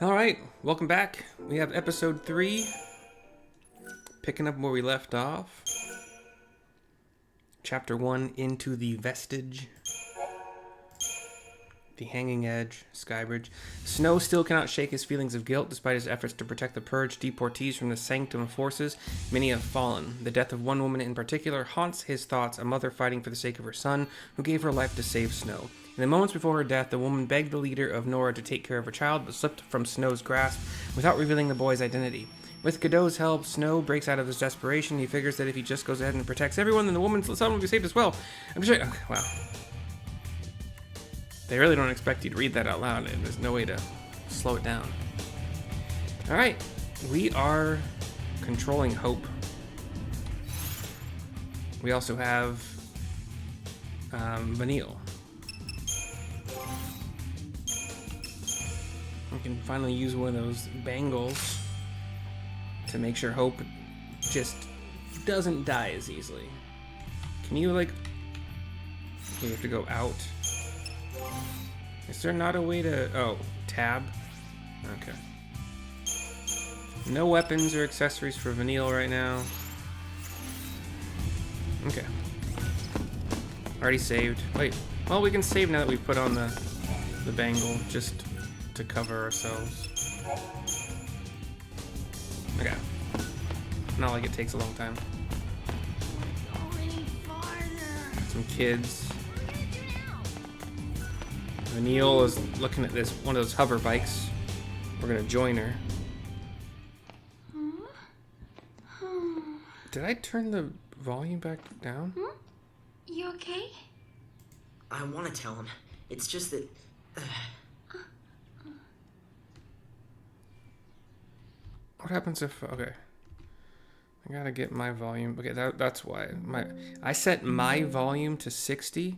All right, welcome back. We have episode 3, picking up where we left off. Chapter 1, Into the Vestige. The Hanging Edge, Skybridge. Snow still cannot shake his feelings of guilt despite his efforts to protect the purged deportees from the Sanctum forces. Many have fallen. The death of one woman in particular haunts his thoughts, a mother fighting for the sake of her son, who gave her life to save Snow. In the moments before her death, the woman begged the leader of Nora to take care of her child, but slipped from Snow's grasp without revealing the boy's identity. With Gadot's help, Snow breaks out of his desperation. He figures that if he just goes ahead and protects everyone, then the woman's son will be saved as well. I'm sure. Oh, wow. They really don't expect you to read that out loud, and there's no way to slow it down. Alright, we are controlling Hope. We also have Vanille. We can finally use one of those bangles to make sure Hope just doesn't die as easily. Can you, like... You have to go out. Is there not a way to... Oh, tab? Okay. No weapons or accessories for Vanille right now. Okay. Already saved. Wait. Well, we can save now that we've put on the bangle, just to cover ourselves. Okay. Not like it takes a long time. Some kids. Vanille is looking at this one of those hover bikes. We're gonna join her. Did I turn the volume back down? You okay? I want to tell him. It's just that... What happens if... Okay. I gotta get my volume. Okay, that's why. I set my volume to 60.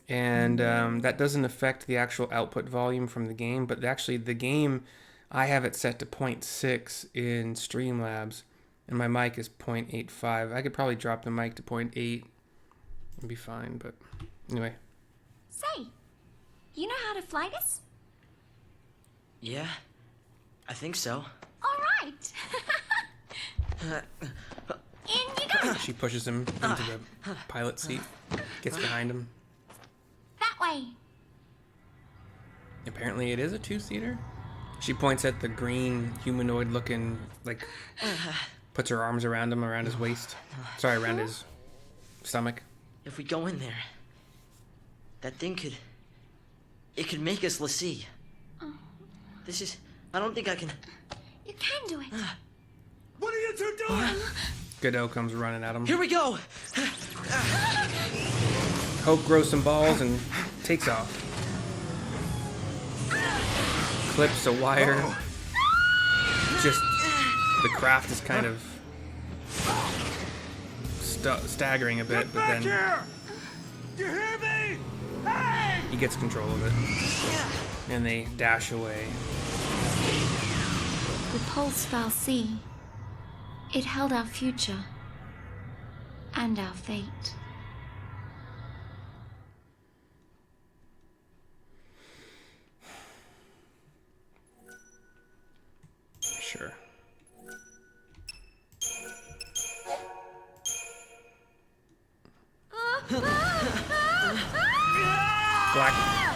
And that doesn't affect the actual output volume from the game. But actually, the game, I have it set to 0.6 in Streamlabs. And my mic is 0.85. I could probably drop the mic to 0.8 and be fine. But anyway. Say, you know how to fly this? Yeah, I think so. All right. In you go. She pushes him into the pilot seat. Gets behind him. That way. Apparently it is a two-seater. She points at the green humanoid-looking, like, puts her arms around him, around his waist. Sorry, around his stomach. If we go in there, that thing could... It could make us Lassie. This is... I don't think I can... You can do it. What are you two doing? Gadot comes running at him. Here we go! Hope grows some balls and takes off. Clips a wire. Just the craft is kind of staggering a bit, but then You hear me? Hey! he gets control of it. And they dash away. The Pulse Vestige. It held our future and our fate. Sure.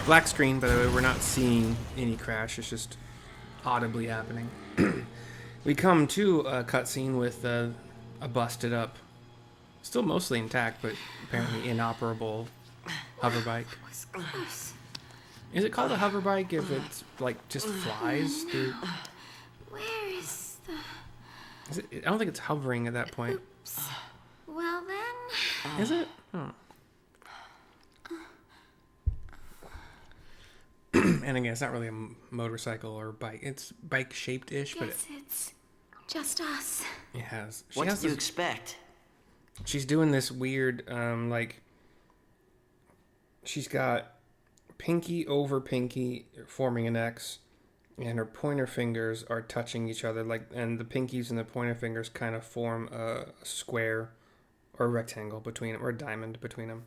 Black screen, by the way. We're not seeing any crash. It's just audibly happening. We come to a cutscene with a busted up, still mostly intact, but apparently inoperable hover bike. Is it called a hover bike if it's like just flies through? Where is the... Is it, I don't think it's hovering at that point. Oops. Well then... Is it? Oh. And again, it's not really a motorcycle or bike. It's bike-shaped-ish, but it's just us. it has. What did you expect? She's doing this weird, like... She's got pinky over pinky forming an X, and her pointer fingers are touching each other, like, and the pinkies and the pointer fingers kind of form a square or a rectangle between them, or a diamond between them.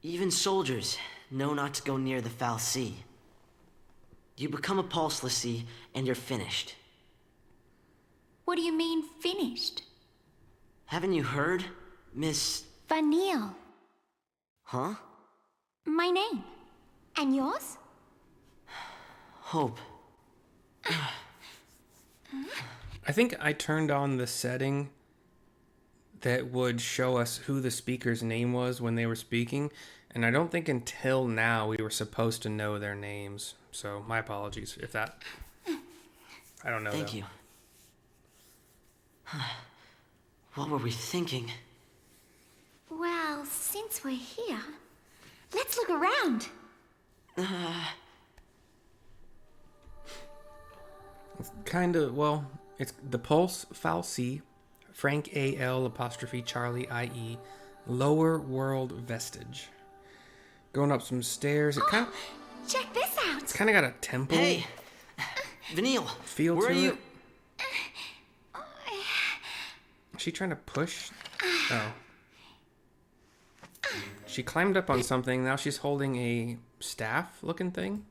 Even soldiers know not to go near the foul sea. You become a Pulse Vestige, and you're finished. What do you mean, finished? Haven't you heard, Miss... Vanille. Huh? My name. And yours? Hope. I think I turned on the setting that would show us who the speaker's name was when they were speaking, and I don't think until now we were supposed to know their names. So my apologies if that... I don't know. Thank you. What were we thinking? Well, since we're here, let's look around. It's kind of, well, it's the Pulse Vestige, Frank A.L. apostrophe Charlie I.E. Lower World Vestige. Going up some stairs. It kind of... Check this out. It's kind of got a temple. Hey! Vanille! Feel where to are you? it. Is she trying to push? Oh. She climbed up on something. Now she's holding a staff-looking thing.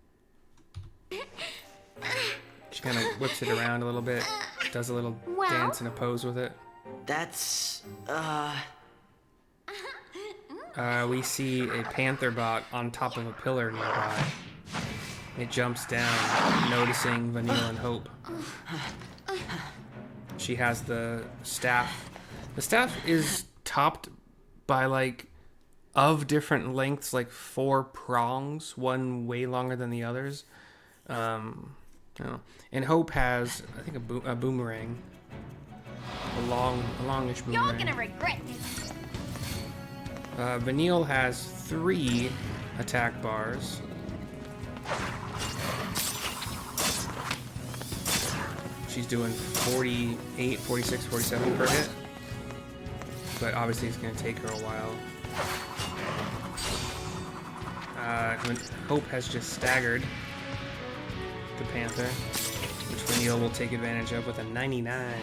She kind of whips it around a little bit. Does a little dance and a pose with it. That's, We see a panther bot on top of a pillar nearby. It jumps down, noticing Vanille and Hope. She has the staff. The staff is topped by, like, of different lengths, like 4 prongs, one way longer than the others. And Hope has, I think, a boomerang. A longish boomerang. You're gonna regret this. Vanille has 3 attack bars. She's doing 48, 46, 47 per hit. But obviously it's going to take her a while. Hope has just staggered the Panther, which Vanille will take advantage of with a 99.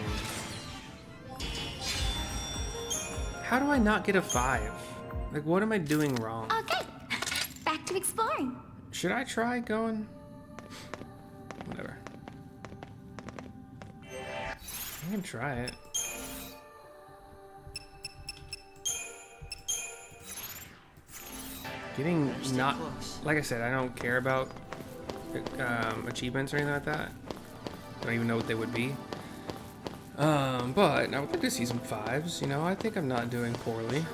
How do I not get a 5? Like, what am I doing wrong? Okay, back to exploring. Should I try going? Whatever. I can try it. Getting not... Like I said, I don't care about achievements or anything like that. I don't even know what they would be. But I would like to see some 5s, you know? I think I'm not doing poorly.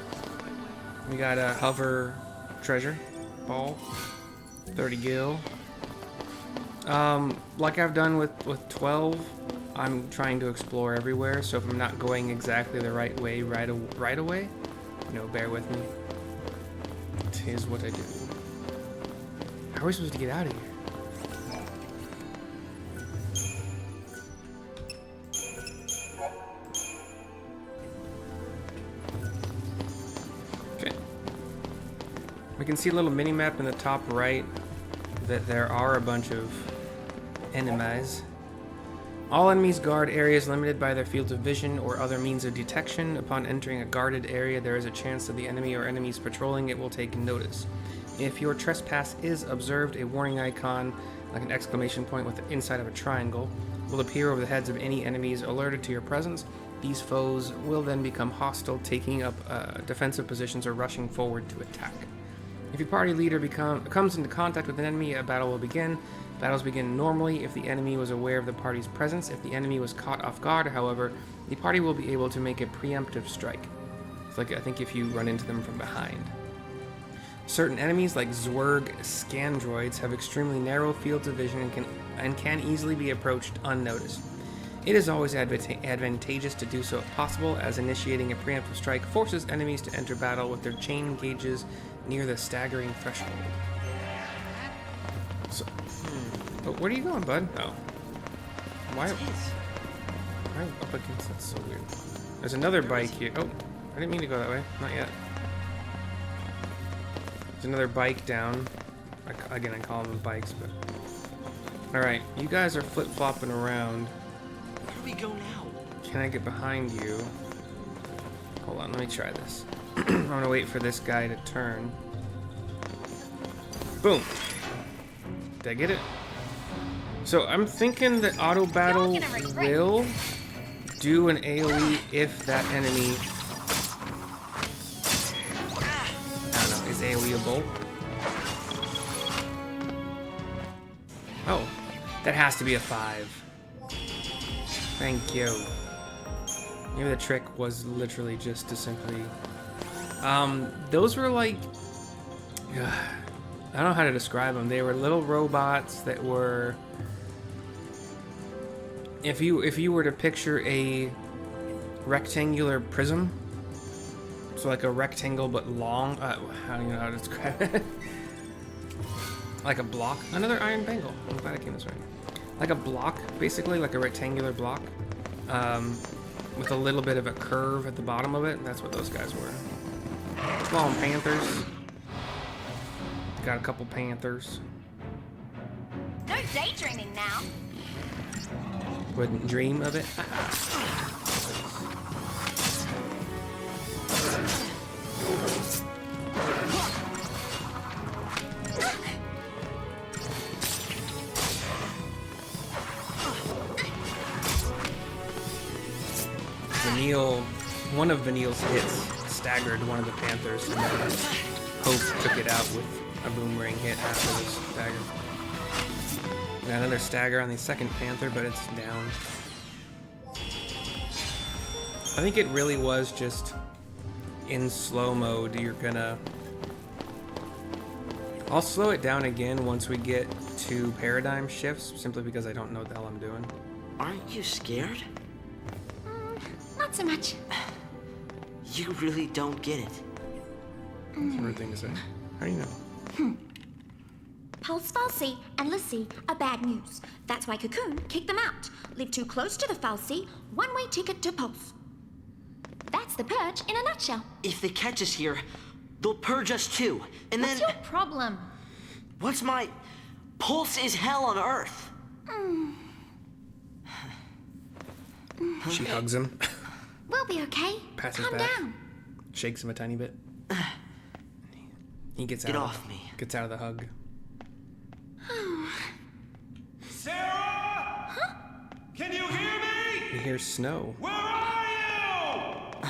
We got a hover treasure ball. 30 gil. Like I've done with 12, I'm trying to explore everywhere, so if I'm not going exactly the right way right away, you know, bear with me. It is what I do. How are we supposed to get out of here? Okay. We can see a little mini-map in the top right that there are a bunch of enemies. All enemies guard areas limited by their fields of vision or other means of detection. Upon entering a guarded area, there is a chance that the enemy or enemies patrolling it will take notice. If your trespass is observed, a warning icon, like an exclamation point with the inside of a triangle, will appear over the heads of any enemies alerted to your presence. These foes will then become hostile, taking up defensive positions or rushing forward to attack. If your party leader comes into contact with an enemy, a battle will begin. Battles begin normally if the enemy was aware of the party's presence. If the enemy was caught off guard, however, the party will be able to make a preemptive strike. It's like, I think, if you run into them from behind. Certain enemies, like Zwerg Scandroids, have extremely narrow fields of vision and can easily be approached unnoticed. It is always advantageous to do so if possible, as initiating a preemptive strike forces enemies to enter battle with their chain gauges near the staggering threshold. So, but where are you going, bud? Oh. Why up against... That's so weird. There's another bike here. Oh, I didn't mean to go that way. Not yet. There's another bike down. Again, I call them bikes, but... Alright, you guys are flip-flopping around. Where do we go now? Can I get behind you? Hold on, let me try this. I'm gonna wait for this guy to turn. Boom. Did I get it? So I'm thinking that auto battle will do an AoE if that enemy, I don't know, is AoE a bolt? Oh, that has to be a 5. Thank you. Maybe the trick was literally just to simply... those were like... I don't know how to describe them. They were little robots that were... If you were to picture a rectangular prism, so like a rectangle but long, how do you know how to describe it? Like a block. Another iron bangle. I'm glad I came this way. Like a block, basically, like a rectangular block, with a little bit of a curve at the bottom of it. That's what those guys were. Small panthers. Got a couple panthers. No daydreaming now. Wouldn't dream of it. Vanille, one of Vanille's hits staggered one of the panthers, and then Hope took it out with a boomerang hit after the stagger. Got another stagger on the second panther, but it's down. I think it really was just in slow mode. You're gonna... I'll slow it down again once we get to paradigm shifts, simply because I don't know what the hell I'm doing. Aren't you scared? Not so much. You really don't get it. That's a rude thing to say. How do you know? Pulse Vestige and Lassie are bad news. That's why Cocoon kicked them out. Live too close to the Vestige, one-way ticket to Pulse. That's the purge in a nutshell. If they catch us here, they'll purge us too. And What's then... your problem? What's my... Pulse is hell on Earth. She hugs him, We'll be okay. passes Calm back, down. shakes him a tiny bit. He gets Get out. off me. Gets out of the hug. Sarah? Huh? Can you hear me? You hear Snow. Where are you?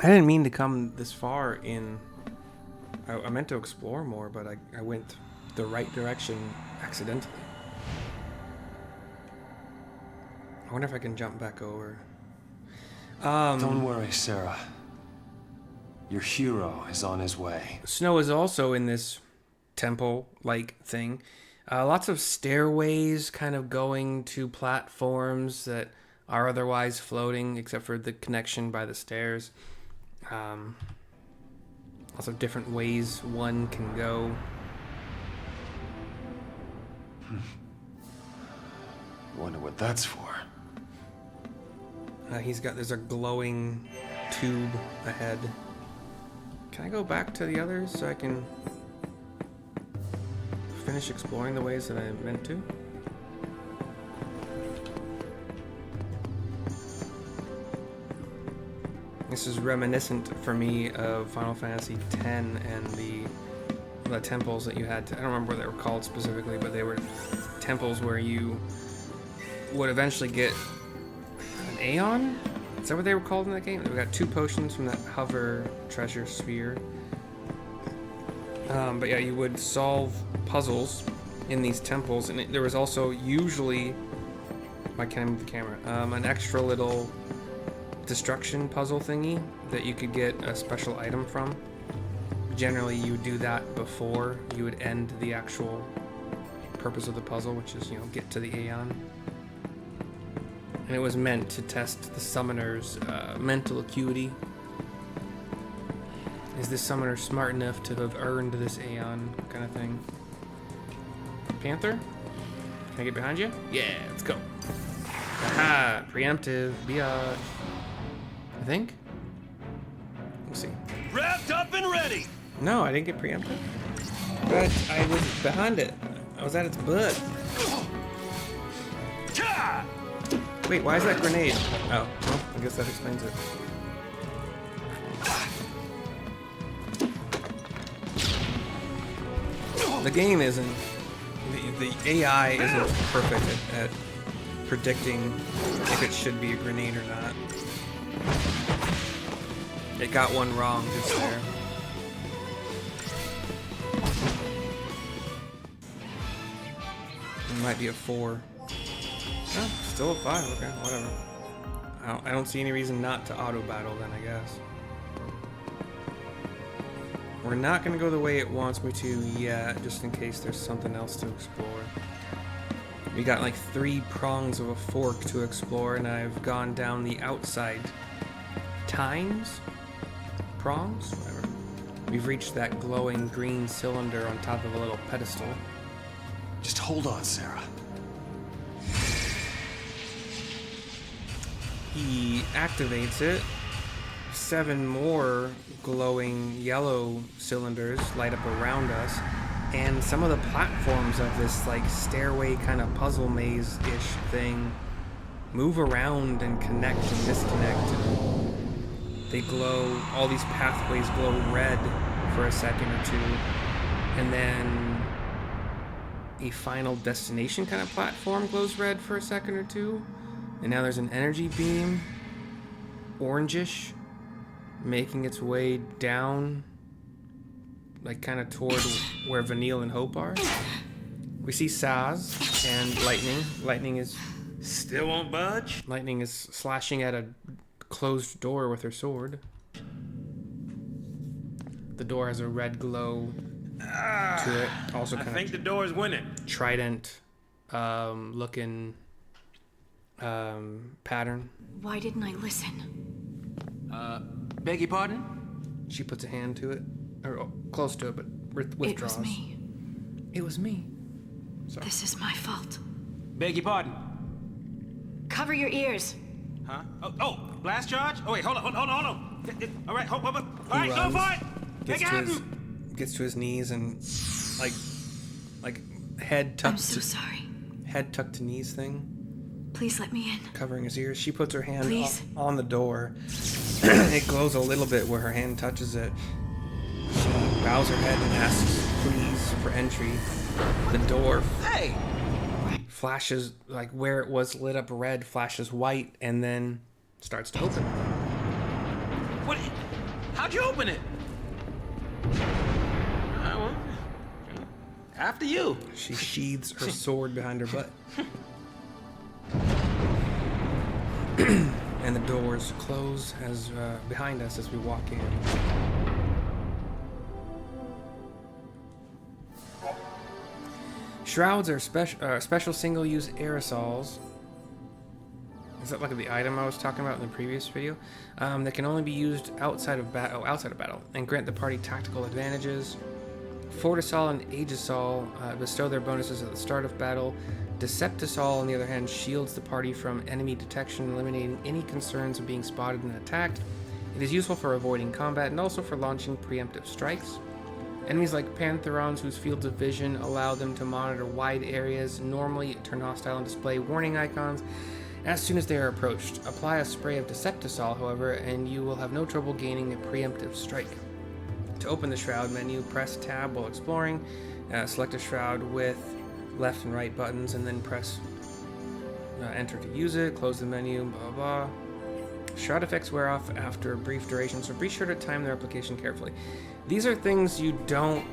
I didn't mean to come this far in. I meant to explore more, but I went the right direction accidentally. I wonder if I can jump back over. Don't worry, Sarah. Your hero is on his way. Snow is also in this temple-like thing. Lots of stairways kind of going to platforms that are otherwise floating, except for the connection by the stairs. Lots of different ways one can go. Wonder what that's for. There's a glowing tube ahead. Can I go back to the others so I can finish exploring the ways that I meant to? This is reminiscent for me of Final Fantasy X and the temples that you had to, I don't remember what they were called specifically, but they were temples where you would eventually get an Aeon? Is that what they were called in that game? We got 2 potions from that hover treasure sphere. But yeah, you would solve puzzles in these temples, and there was also usually, why can't I move the camera? An extra little destruction puzzle thingy that you could get a special item from. Generally, you would do that before you would end the actual purpose of the puzzle, which is, get to the Aeon. And it was meant to test the summoner's mental acuity. Is this summoner smart enough to have earned this Aeon kind of thing? Panther? Can I get behind you? Yeah, let's go. Aha! Preemptive, biatch. I think? We'll see. Wrapped up and ready. No, I didn't get preemptive. But I was behind it. I was at its butt. Ta! Wait, why is that grenade? Oh, well, I guess that explains it. The game isn't. The AI isn't perfect at predicting if it should be a grenade or not. It got one wrong just there. It might be a 4. Oh, still a 5. Okay, whatever. I don't see any reason not to auto battle then, I guess. We're not going to go the way it wants me to yet, just in case there's something else to explore. We got like 3 prongs of a fork to explore, and I've gone down the outside tines? Prongs? Whatever. We've reached that glowing green cylinder on top of a little pedestal. Just hold on, Sarah. He activates it. 7 more glowing yellow cylinders light up around us, and some of the platforms of this like stairway kind of puzzle maze-ish thing move around and connect and disconnect. They glow, all these pathways glow red for a second or two, and then a final destination kind of platform glows red for a second or two. And now there's an energy beam, orangish, making its way down, like kind of toward where Vanille and Hope are. We see Sazh and Lightning. Lightning is Still won't budge? Lightning is slashing at a closed door with her sword. The door has a red glow to it. Also I kind think of the door's winning. trident looking pattern. Why didn't I listen? Beg your pardon? She puts a hand to it, or close to it, but withdraws. It was me. It was me. Sorry. This is my fault. Beg your pardon? Cover your ears. Huh? Oh, blast charge? Oh, wait, hold on. All right, hold. All right, go runs, for it! Make it happen! Gets to his knees and like head tucked. I'm so sorry. Head tucked to knees thing, Please let me in. covering his ears. She puts her hand Please. on the door. It glows a little bit where her hand touches it. She bows her head and asks, please, for entry. The door Hey! flashes, like where it was lit up red, flashes white, and then starts to open. What? How'd you open it? Well, after you. She sheathes her sword behind her butt. And the doors close as behind us as we walk in. Shrouds are special single-use aerosols. Is that like the item I was talking about in the previous video? That can only be used outside of battle, and grant the party tactical advantages. Fortisol and Aegisol bestow their bonuses at the start of battle. Deceptisol, on the other hand, shields the party from enemy detection, eliminating any concerns of being spotted and attacked. It is useful for avoiding combat and also for launching preemptive strikes. Enemies like Pantherons, whose fields of vision allow them to monitor wide areas, normally turn hostile and display warning icons as soon as they are approached. Apply a spray of Deceptisol, however, and you will have no trouble gaining a preemptive strike. To open the Shroud menu, press Tab while exploring. Select a Shroud with left and right buttons, and then press Enter to use it. Close the menu, blah, blah. Shroud effects wear off after a brief duration, so be sure to time their application carefully. These are things you don't,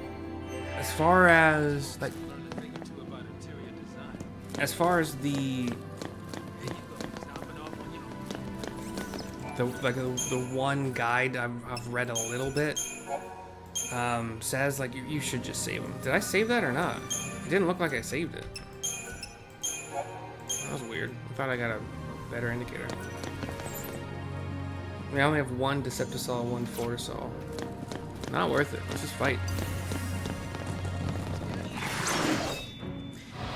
as far as the one guide I've read a little bit says like you should just save them. Did I save that or not? It didn't look like I saved it. That was weird. I thought I got a better indicator. I mean, I only have one Deceptisol, one Fortisol. Not worth it. Let's just fight.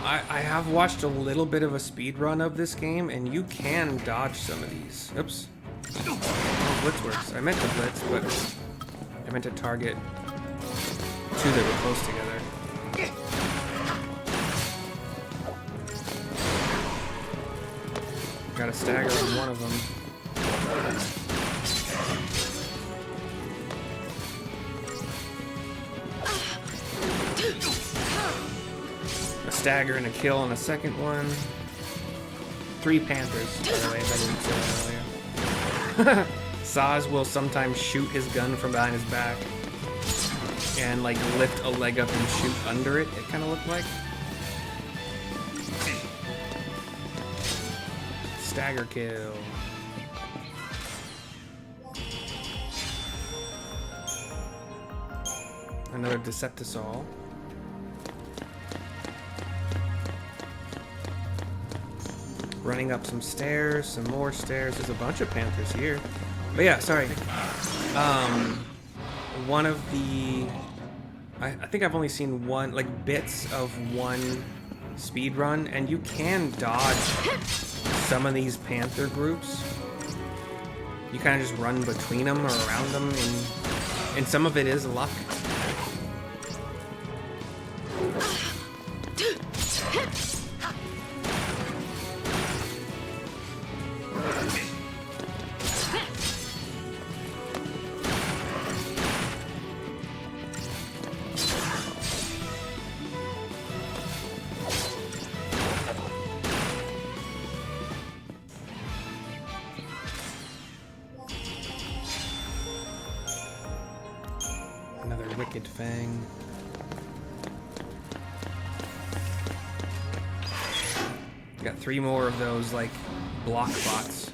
I have watched a little bit of a speed run of this game, and you can dodge some of these. Oops. Oh, blitz works. I meant to blitz, but I meant to target two that were close together. Got a stagger on one of them. stagger and a kill on the second one. 3 panthers, by the way, if I didn't say that earlier. Sazh will sometimes shoot his gun from behind his back and like lift a leg up and shoot under it, it kind of looked like. Stagger kill. Another Deceptisol. Running up some stairs, some more stairs. There's a bunch of panthers here. But yeah, sorry. One of the... I think I've only seen one, like bits of one speed run, and you can dodge some of these panther groups. You kind of just run between them or around them, and some of it is luck. Another Wicked Fang. Got 3 more of those like block bots.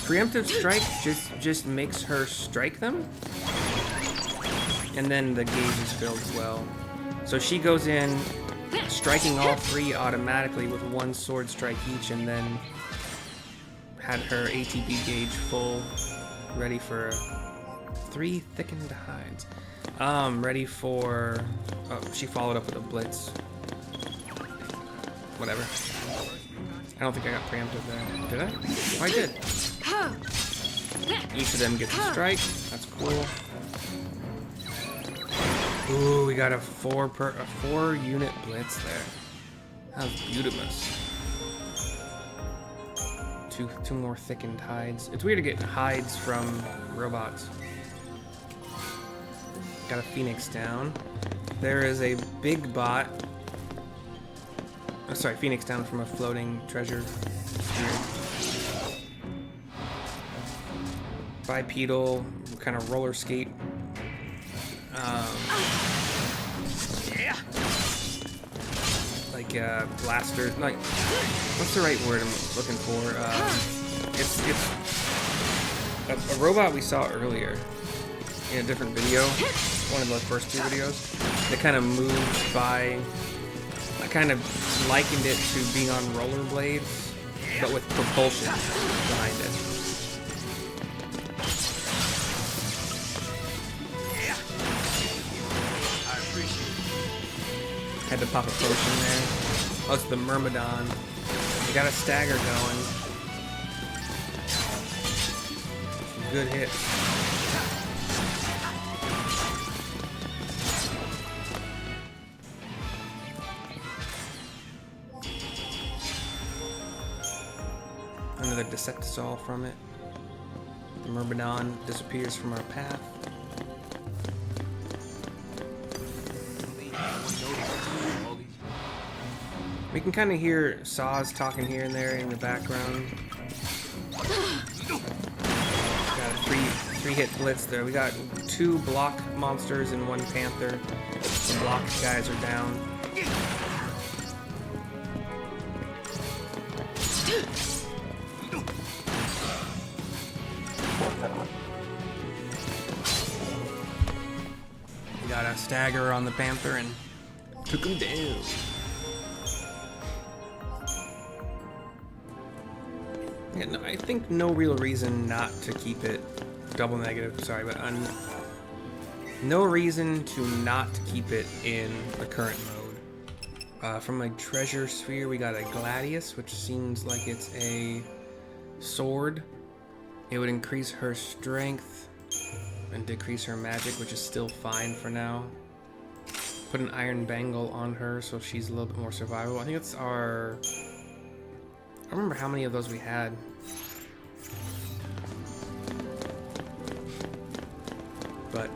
Preemptive strike just makes her strike them, and then the gauge is filled as well. So she goes in, striking all 3 automatically with 1 sword strike each, and then had her ATB gauge full, ready for 3 thickened hides. Ready for... Oh, she followed up with a blitz. Whatever. I don't think I got preemptive there. Did I? Oh, I did. Each of them gets a strike. That's cool. Ooh, we got a 4 unit blitz there. That was beautiful. Two more thickened hides. It's weird to get hides from robots. Got a Phoenix down. There is a big bot. Oh, sorry, Phoenix down from a floating treasure sphere. Bipedal, kind of roller skate. Like blaster. Like, what's the right word I'm looking for? It's a robot we saw earlier in a different video, one of the first 2 videos, that kind of moved by, I kind of likened it to being on rollerblades, but with propulsion behind it. Had to pop a potion there. Oh, it's the Myrmidon. We got a stagger going. Good hit. Another Deceptisol from it. The Myrmidon disappears from our path. We can kind of hear Sazh talking here and there in the background. Got a three hit blitz there. We got 2 block monsters and 1 panther. The block guys are down. We got a stagger on the panther and took him down. Yeah, no, I think no real reason not to keep it double negative. Sorry, but no reason to not keep it in the current mode. From a treasure sphere, we got a Gladius, which seems like it's a sword. It would increase her strength and decrease her magic, which is still fine for now. Put an iron bangle on her so she's a little bit more survivable. I think it's our... I don't remember how many of those we had. But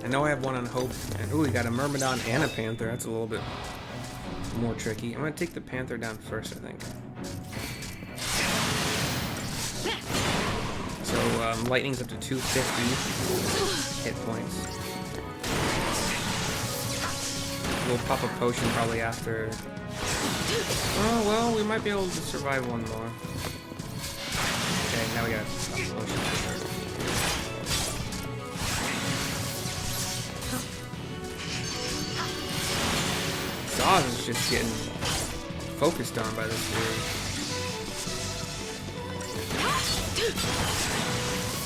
I know I have 1 on Hope. And ooh, we got a Myrmidon and a Panther. That's a little bit more tricky. I'm gonna take the Panther down first, I think. So lightning's up to 250 hit points. We'll pop a potion probably after. Oh well, we might be able to survive one more. Okay, now we got a potion. Sazh is just getting focused on by this dude.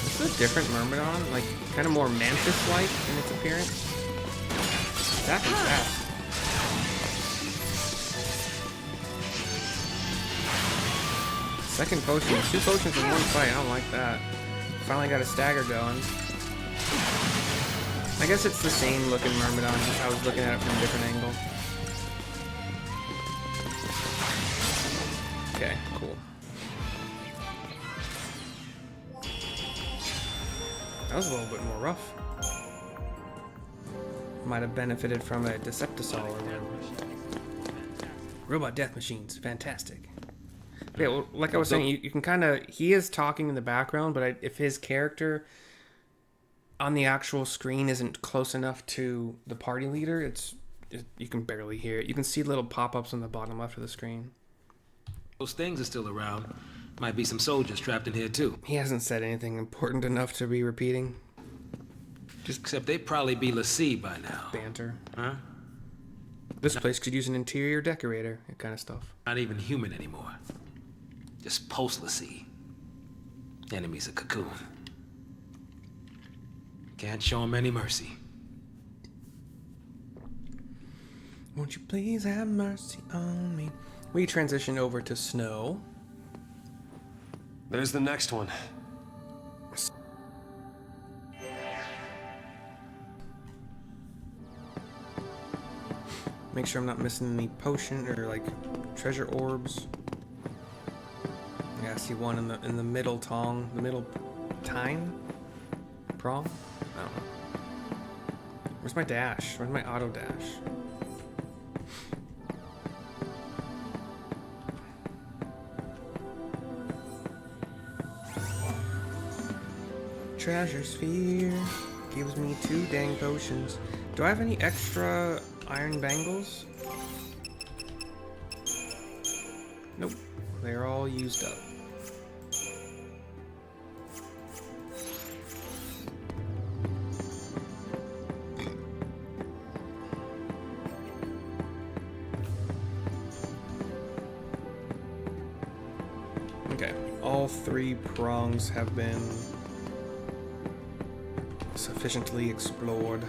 This is a different Myrmidon, like kind of more mantis-like in its appearance. That is fast. Second potion, 2 potions in one fight. I don't like that. Finally got a stagger going. I guess it's the same looking Myrmidon, just I was looking at it from a different angle. Okay, cool. That was a little bit more rough. Might have benefited from a Decepticol or whatever. Robot death machines, fantastic. Yeah, well, like I was saying, you can kind of... He is talking in the background, but if his character on the actual screen isn't close enough to the party leader, you can barely hear it. You can see little pop-ups on the bottom left of the screen. Those things are still around. Might be some soldiers trapped in here, too. He hasn't said anything important enough to be repeating. Except they'd probably be Lassie by now. Banter. Huh? This place could use an interior decorator, that kind of stuff. Not even human anymore. Just post-Lassie. Enemies of Cocoon. Can't show them any mercy. Won't you please have mercy on me? We transition over to Snow. There's the next one. Make sure I'm not missing any potion or like treasure orbs. Yeah, I see one in the middle tong, the middle prong. I don't know. Where's my dash? Where's my auto dash? Treasure sphere gives me 2 dang potions. Do I have any extra iron bangles? Nope. They're all used up. Okay. All 3 prongs have been sufficiently explored.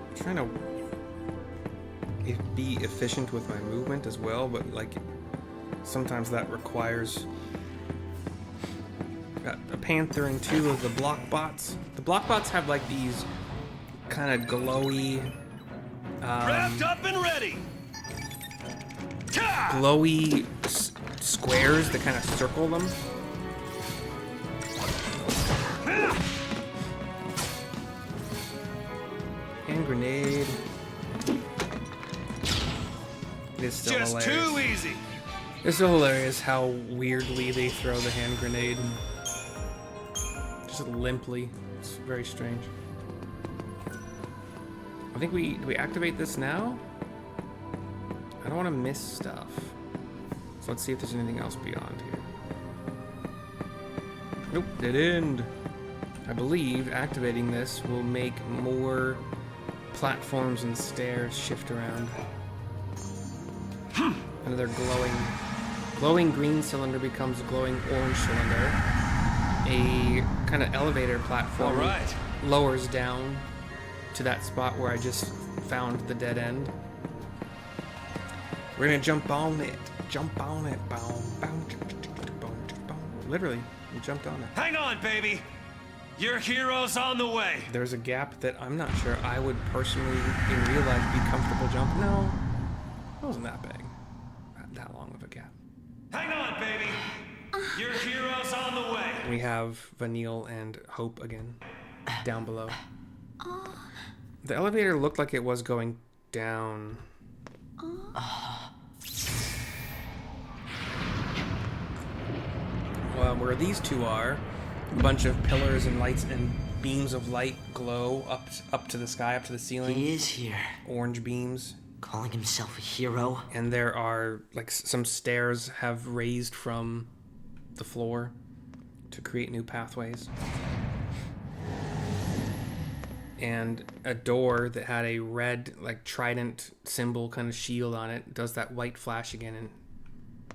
I'm trying to be efficient with my movement as well, but like sometimes that requires a panther and 2 of the block bots. The block bots have like these kind of glowy Wrapped up and ready. glowy squares that kind of circle them. Hand grenade. It is still Just hilarious. too easy. It's still hilarious how weirdly they throw the hand grenade. Just limply. It's very strange. I think do we activate this now? I don't want to miss stuff. So let's see if there's anything else beyond here. Nope, dead end. I believe activating this will make more platforms and stairs shift around. Another glowing green cylinder becomes a glowing orange cylinder. A kind of elevator platform lowers down to that spot where I just found the dead end. We're gonna jump on it. Jump on it. Literally, we jumped on it. Hang on, baby. Your hero's on the way. There's a gap that I'm not sure I would personally, in real life, be comfortable jumping. No, it wasn't that big. Not that long of a gap. Hang on, baby. Your hero's on the way. We have Vanille and Hope again, down below. The elevator looked like it was going down. Well, where these two are, a bunch of pillars and lights and beams of light glow up to the sky, up to the ceiling. He is here. Orange beams. Calling himself a hero. And there are, like, some stairs have raised from the floor to create new pathways. And a door that had a red, like, trident symbol kind of shield on it does that white flash again and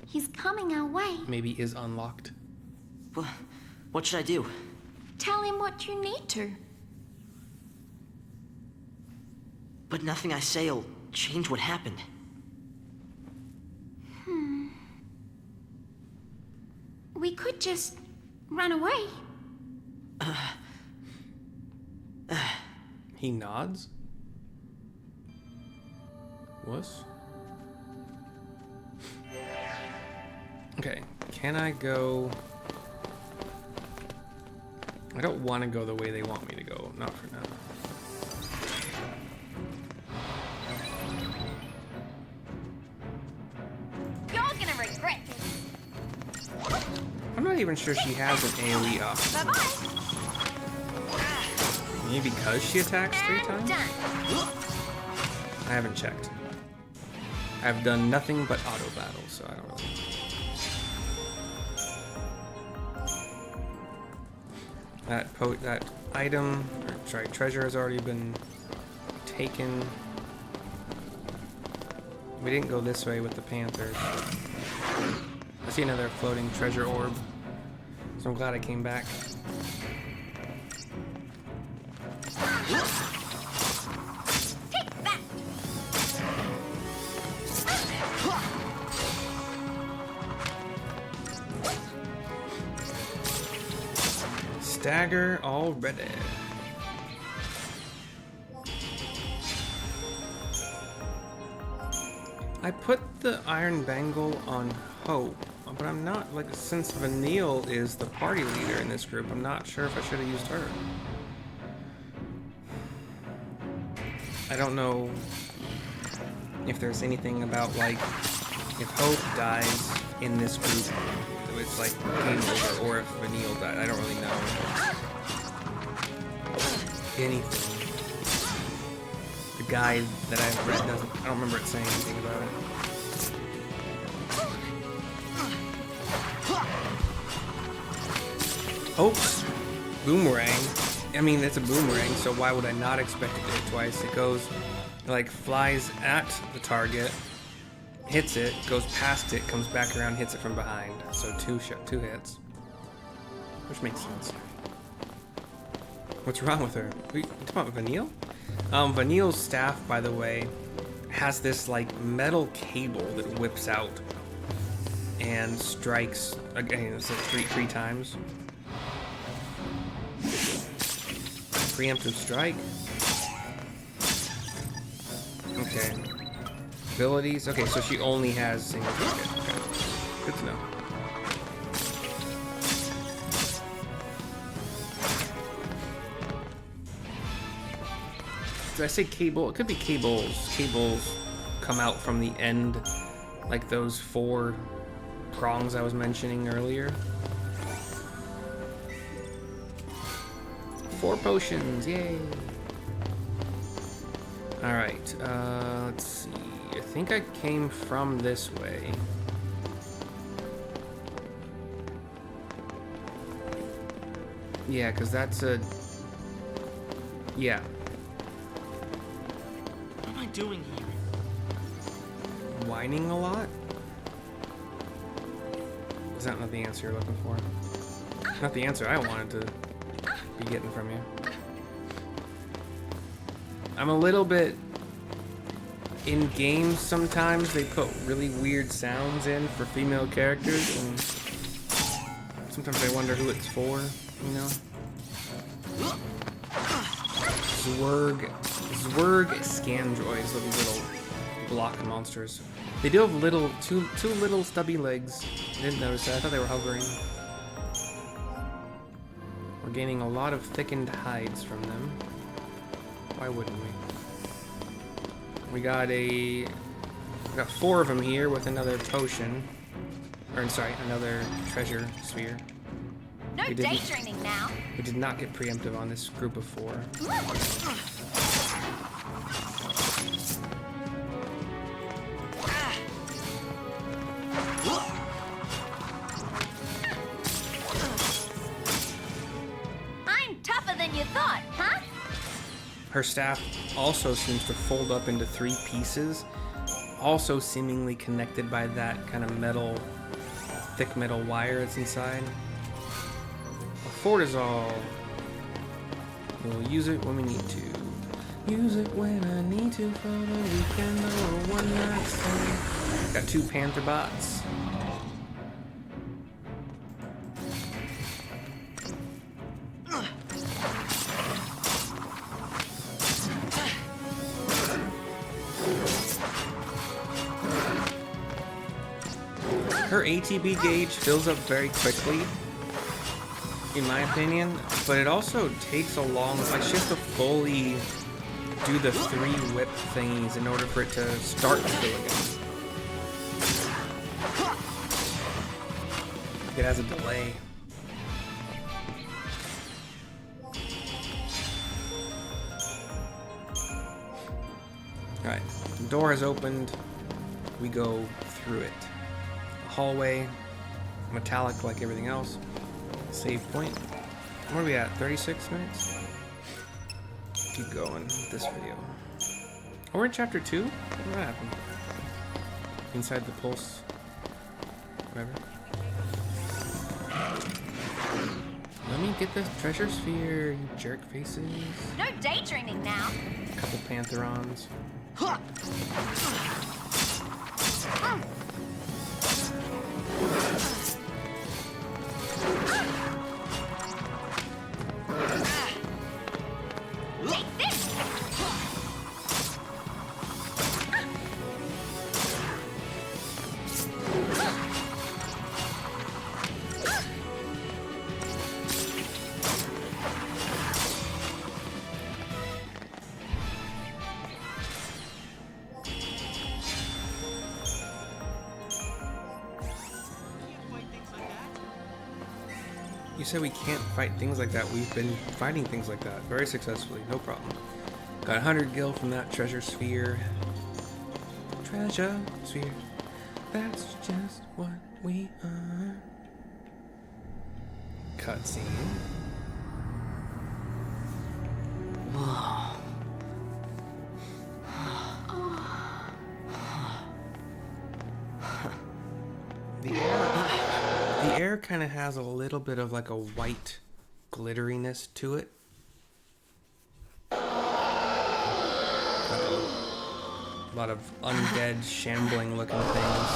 He's coming our way. maybe is unlocked. What should I do? Tell him what you need to. But nothing I say will change what happened. We could just run away. He nods. Wuss. Okay, can I go... I don't want to go the way they want me to go. Not for now. You're gonna regret this. I'm not even sure she has an AoE option. Bye-bye. Maybe because she attacks 3 times? Done. I haven't checked. I've done nothing but auto battle, so I don't know. That item, or sorry, treasure has already been taken. We didn't go this way with the Panthers. I see another floating treasure orb, so I'm glad I came back. Take that. Stagger already. I put the iron bangle on Hope, but I'm not, like, since Vanille is the party leader in this group, I'm not sure if I should have used her. I don't know if there's anything about, like, if Hope dies in this group, it's like game over, or if Vanille died. I don't really know anything. The guide that I've read doesn't, I don't remember it saying anything about it. Hope's boomerang, I mean, it's a boomerang, so why would I not expect it to hit twice? It goes, like, flies at the target, hits it, goes past it, comes back around, hits it from behind. So two hits. Which makes sense. What's wrong with her? You talking about Vanille? Vanille's staff, by the way, has this, like, metal cable that whips out and strikes, again, it's like three times. Preemptive strike. Okay. Abilities. Okay, so she only has single target. Okay. Good to know. Did I say cable? It could be cables. Cables come out from the end, like those 4 prongs I was mentioning earlier. 4 potions, yay! Alright, let's see. I think I came from this way. Yeah, because that's a... Yeah. What am I doing here? Whining a lot? Is that not the answer you're looking for? Not the answer I wanted to be getting from you. I'm a little bit... In games, sometimes they put really weird sounds in for female characters, and sometimes I wonder who it's for, you know? Zwerg scandroids, little block monsters. They do have two little stubby legs. I didn't notice that. I thought they were hovering. We're gaining a lot of thickened hides from them. Why wouldn't we? We got 4 of them here with another potion. Or, sorry, another treasure sphere. No daydreaming now. We did not get preemptive on this group of 4. I'm tougher than you thought, huh? Her staff also seems to fold up into 3 pieces, also seemingly connected by that kind of metal, thick metal wire that's inside. A fortizol. We'll use it when we need to. Use it when I need to for the weekend or one night stand. Got 2 panther bots. Her ATB gauge fills up very quickly, in my opinion, but it also takes a long, like she has to fully do the 3 whip thingies in order for it to start to fill again. It has a delay. Alright, the door is opened. We go through it. Hallway, metallic like everything else. Save point. Where are we at? 36 minutes? Keep going with this video. Oh, we're in chapter 2? What happened? Inside the Pulse. Whatever. Let me get the treasure sphere, you jerk faces. No daydreaming now. A couple Pantherons. You said we can't fight things like that. We've been fighting things like that very successfully, no problem. Got 100 gil from that treasure sphere. Treasure sphere. That's just what we are. Cutscene. The air kind of has a little bit of like a white glitteriness to it. A lot of undead, shambling looking things.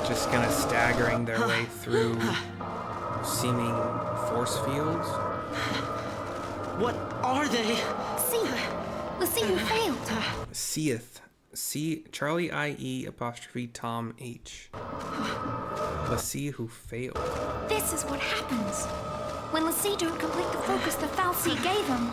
Just kind of staggering their way through seeming force fields. What are they? See who failed. Seeth. C Charlie IE apostrophe Tom H. Let's see who failed. This is what happens when Lassie don't complete the focus the Fal'Cie gave him.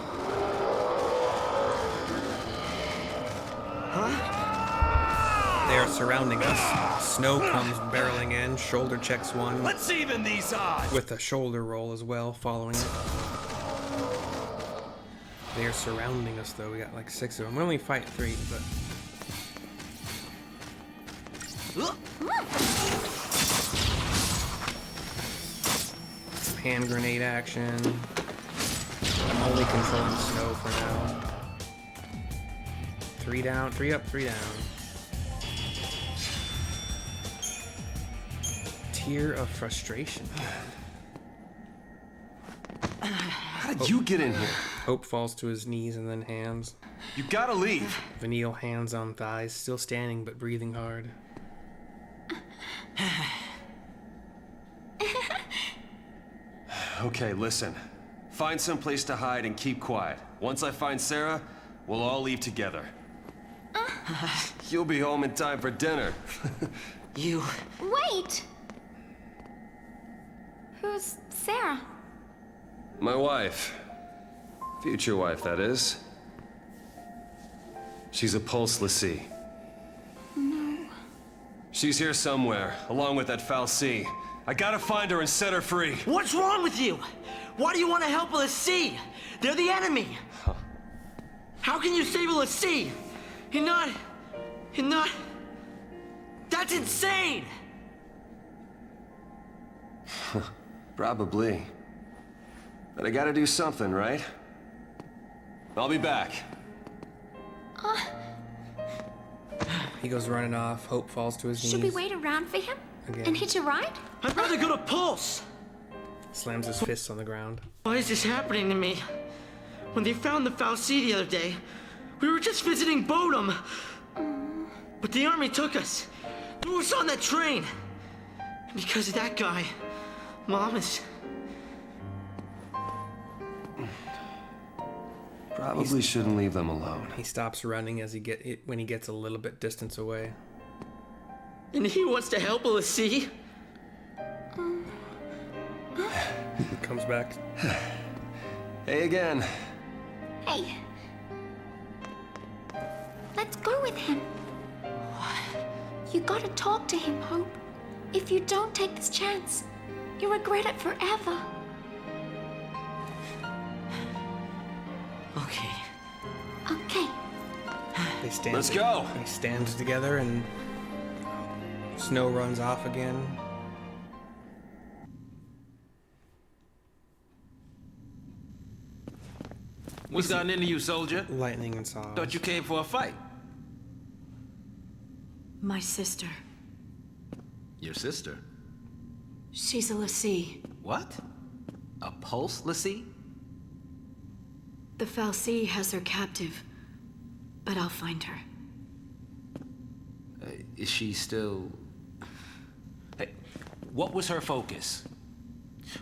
They are surrounding us. Snow comes barreling in, shoulder checks one. Let's even these odds. With a shoulder roll as well, following it. They are surrounding us though, we got like 6 of them. We only fight 3, but... Hand grenade action. I'm only controlling snow for now. 3 down, 3 up, 3 down. Tear of frustration. How did you get in here? Hope falls to his knees and then hands. You gotta leave. Vanille hands on thighs, still standing but breathing hard. Okay, listen. Find some place to hide and keep quiet. Once I find Sarah, we'll all leave together. You'll be home in time for dinner. You... Wait! Who's Sarah? My wife. Future wife, that is. She's a Pulse Vestige. No. She's here somewhere, along with that Fal'Cie. I gotta find her and set her free. What's wrong with you? Why do you want to help a Lassie? They're the enemy. Huh. How can you save a Lassie? You're not... That's insane! Probably. But I gotta do something, right? I'll be back. He goes running off. Hope falls to his knees. Should we wait around for him? Again. And hitch a ride? I'd rather go to Pulse! Slams his fists on the ground. Why is this happening to me? When they found the Fal'Cie the other day, we were just visiting Bodum. But the army took us. Threw us on that train. And because of that guy, Mom is... Probably shouldn't leave them alone. He stops running as when he gets a little bit distance away. And he wants to help a Lassie? Comes back. Hey again. Hey. Let's go with him. You gotta talk to him, Hope. If you don't take this chance, you'll regret it forever. Okay. Okay. They stand. Let's go. They stand together, and Snow runs off again. What's gotten into you, soldier? Lightning and Sazh. Thought you came for a fight. My sister. Your sister? She's a Lassie. What? A Pulse Vestige? The Fal'Cie has her captive, but I'll find her. Is she still... Hey, what was her focus?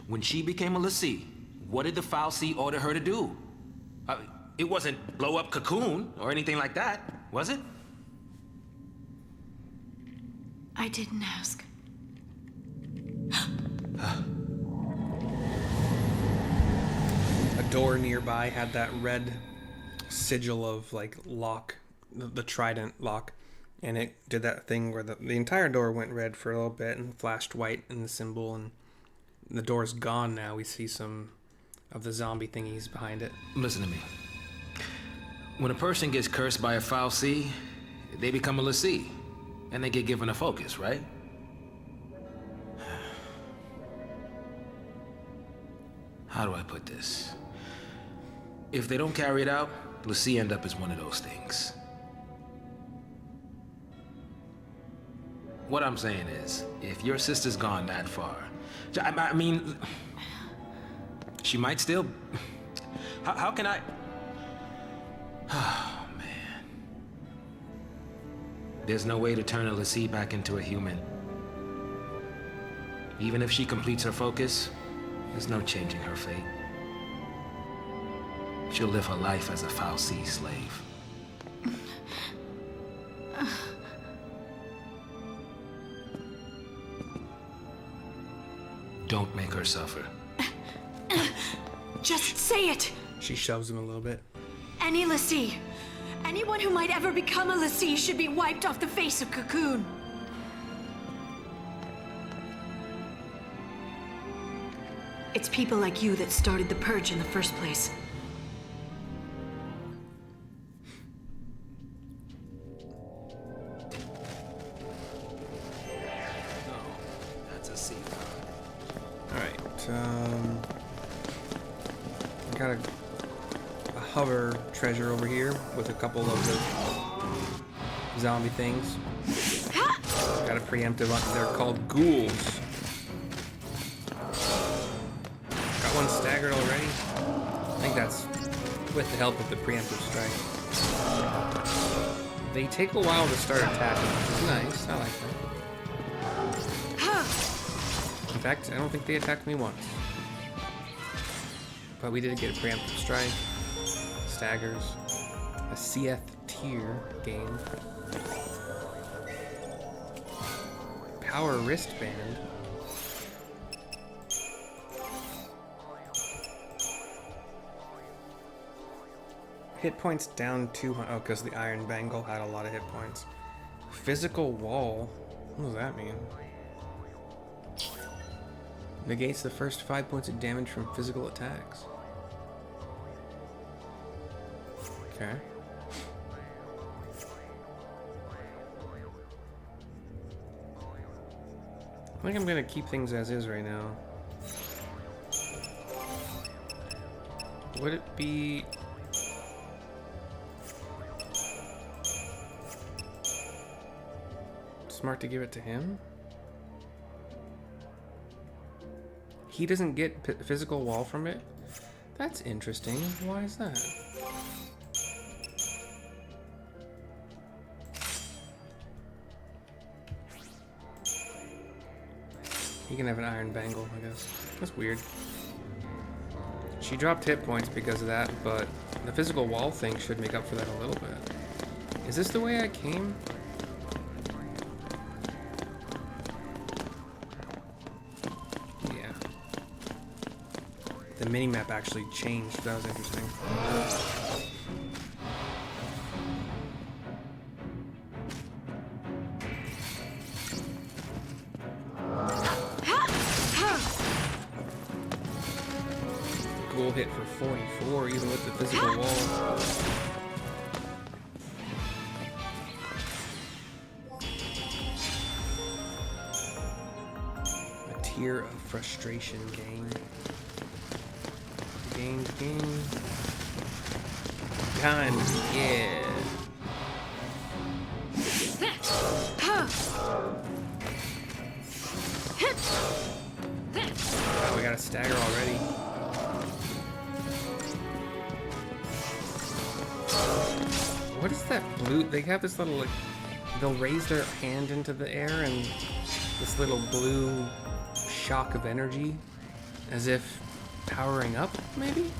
When she became a Lassie, what did the Fal'Cie order her to do? It wasn't blow up Cocoon or anything like that, was it? I didn't ask. A door nearby had that red sigil of like lock, the trident lock, and it did that thing where the entire door went red for a little bit and flashed white in the symbol, and the door's gone now. We see some of the zombie thingies behind it. Listen to me. When a person gets cursed by a Fal'Cie, they become a Lassie, and they get given a focus, right? How do I put this? If they don't carry it out, Lassie end up as one of those things. What I'm saying is, if your sister's gone that far, I mean, she might still... How can I... Oh, man. There's no way to turn a Lassie back into a human. Even if she completes her focus, there's no changing her fate. She'll live her life as a Fal'Cie slave. Don't make her suffer. Just say it! She shoves him a little bit. Any Lassie. Anyone who might ever become a Lassie should be wiped off the face of Cocoon. It's people like you that started the Purge in the first place. No, that's a secret. Alright, I got a hover treasure over here with a couple of the zombie things. Got a preemptive on, they're called ghouls. Got one staggered already. I think that's with the help of the preemptive strike. They take a while to start attacking, which is nice. I like that. In fact, I don't think they attacked me once. But we did get a preemptive strike. Staggers. A CF tier game. Power wristband. Hit points down 200. Oh, because the Iron Bangle had a lot of hit points. Physical wall. What does that mean? Negates the first 5 points of damage from physical attacks. Okay. I think I'm gonna keep things as is right now. Would it be... smart to give it to him? He doesn't get physical wall from it? That's interesting. Why is that? He can have an Iron Bangle, I guess. That's weird. She dropped hit points because of that, but the physical wall thing should make up for that a little bit. Is this the way I came? Yeah. The minimap actually changed. That was interesting. Ghoul hit for 44, even with the physical wall. A tear of frustration gained. Gain. Time, yeah. Oh, we got a stagger already. What is that blue? They have this little, like, they'll raise their hand into the air and this little blue shock of energy as if powering up, maybe?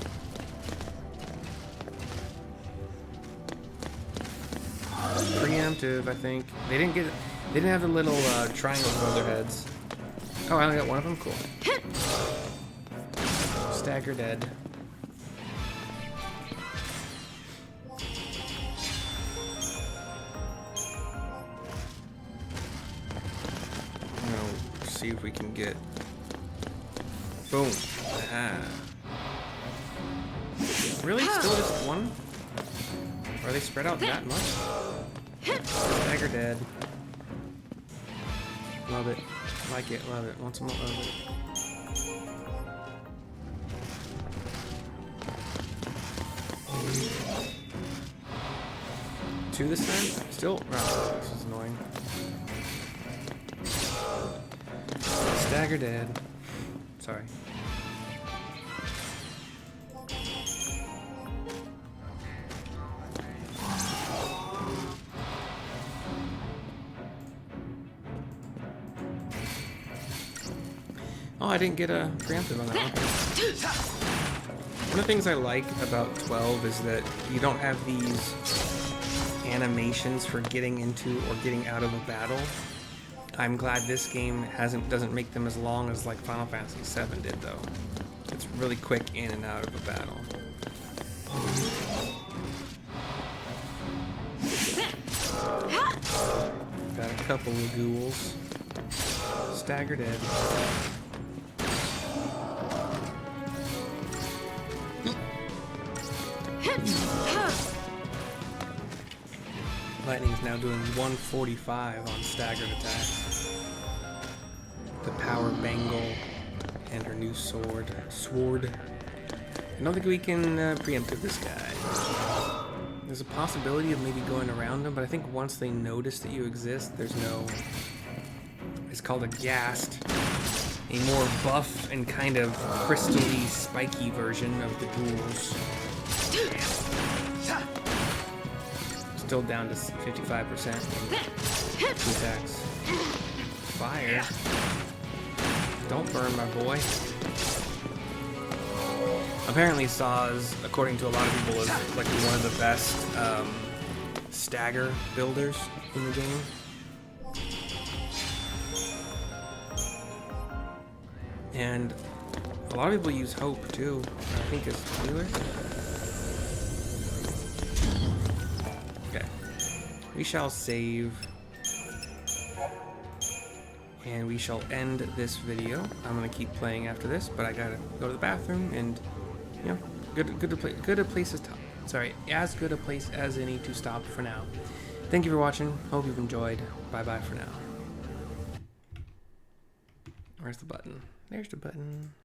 Preemptive, I think. They didn't have the little triangles above their heads. Oh, I only got one of them? Cool. Stagger dead. See if we can get... Boom. Aha. Really? Still just one? Are they spread out that much? Stagger dead. Love it. Like it. Love it. Want some more of it. Two this time? Still? Oh, this is annoying. Stagger dead. Sorry. Oh, I didn't get a preemptive on that one. One of the things I like about 12 is that you don't have these animations for getting into or getting out of a battle. I'm glad this game doesn't make them as long as like Final Fantasy VII did, though. It's really quick in and out of a battle. Got a couple of ghouls. Stagger dead. Lightning's now doing 145 on staggered attacks. The power bangle and her new sword. I don't think we can preempt this guy. There's a possibility of maybe going around him, but I think once they notice that you exist, there's no... It's called a ghast. A more buff and kind of crystally spiky version of the ghouls. Still down to 55%. Two attacks. Fire. Don't burn, my boy. Apparently Sazh, according to a lot of people, is like one of the best stagger builders in the game. And a lot of people use Hope too, I think, as healer. we shall save. And we shall end this video. I'm gonna keep playing after this, but I gotta go to the bathroom and, you know, good a place to stop. Sorry, as good a place as any to stop for now. Thank you for watching. Hope you've enjoyed. Bye bye for now. Where's the button? There's the button.